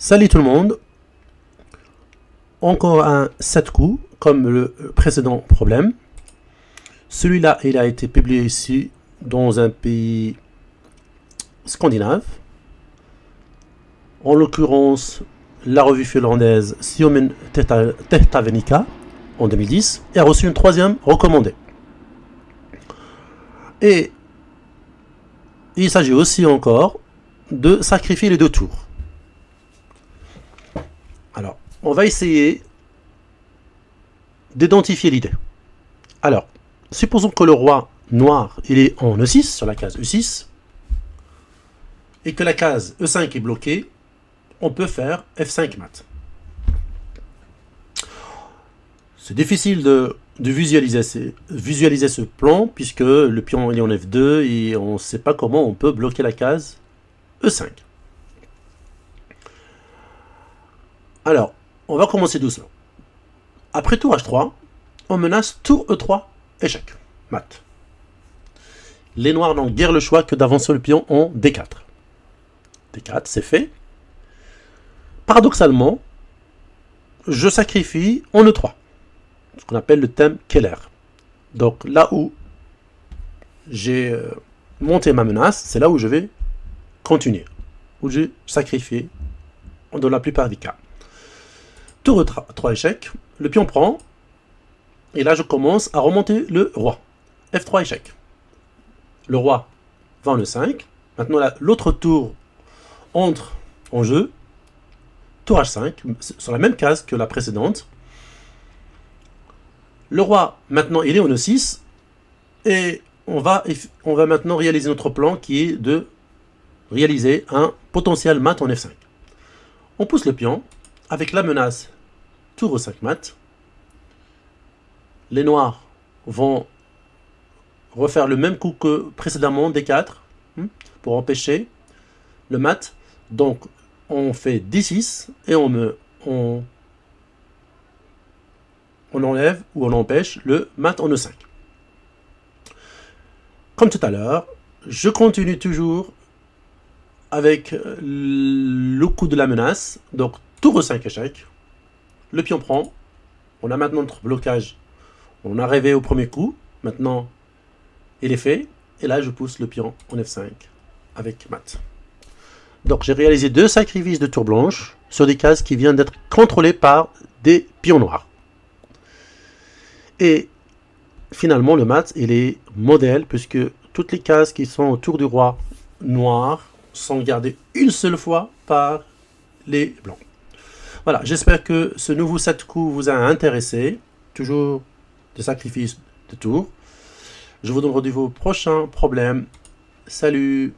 Salut tout le monde, encore un 7 coups comme le précédent problème. Celui-là, il a été publié ici dans un pays scandinave. En l'occurrence, la revue finlandaise Suomen Tehtävänika en 2010 et a reçu une troisième recommandée. Et il s'agit aussi encore de sacrifier les deux tours. Alors, on va essayer d'identifier l'idée. Alors, supposons que le roi noir il est en E6 sur la case E6 et que la case E5 est bloquée. On peut faire F5 mat. C'est difficile de visualiser ce plan puisque le pion est en F2 et on ne sait pas comment on peut bloquer la case E5. Alors, on va commencer doucement. Après tour H3, on menace tour E3, échec, mat. Les noirs n'ont guère le choix que d'avancer le pion en D4. D4, c'est fait. Paradoxalement, je sacrifie en E3, ce qu'on appelle le thème Keller. Donc là où j'ai monté ma menace, c'est là où je vais continuer, où j'ai sacrifié dans la plupart des cas. Tour E3 échec, le pion prend, et là je commence à remonter le roi. F3 échec. Le roi va en E5. Maintenant l'autre tour entre en jeu. Tour H5, sur la même case que la précédente. Le roi, maintenant, il est en E6. Et on va maintenant réaliser notre plan qui est de réaliser un potentiel mat en F5. On pousse le pion avec la menace tour E5 mat. Les noirs vont refaire le même coup que précédemment, D4, pour empêcher le mat. Donc, on fait D6 et on enlève ou on empêche le mat en E5. Comme tout à l'heure, je continue toujours avec le coup de la menace. Donc, tour E5 échec. Le pion prend. On a maintenant notre blocage. On a rêvé au premier coup. Maintenant, il est fait. Et là, je pousse le pion en F5 avec mat. Donc, j'ai réalisé 2 sacrifices de tour blanche sur des cases qui viennent d'être contrôlées par des pions noirs. Et finalement, le mat, il est modèle puisque toutes les cases qui sont autour du roi noir sont gardées une seule fois par les blancs. Voilà, j'espère que ce nouveau 7 coups vous a intéressé. Toujours des sacrifices de tour. Je vous donne rendez-vous au prochain problème. Salut!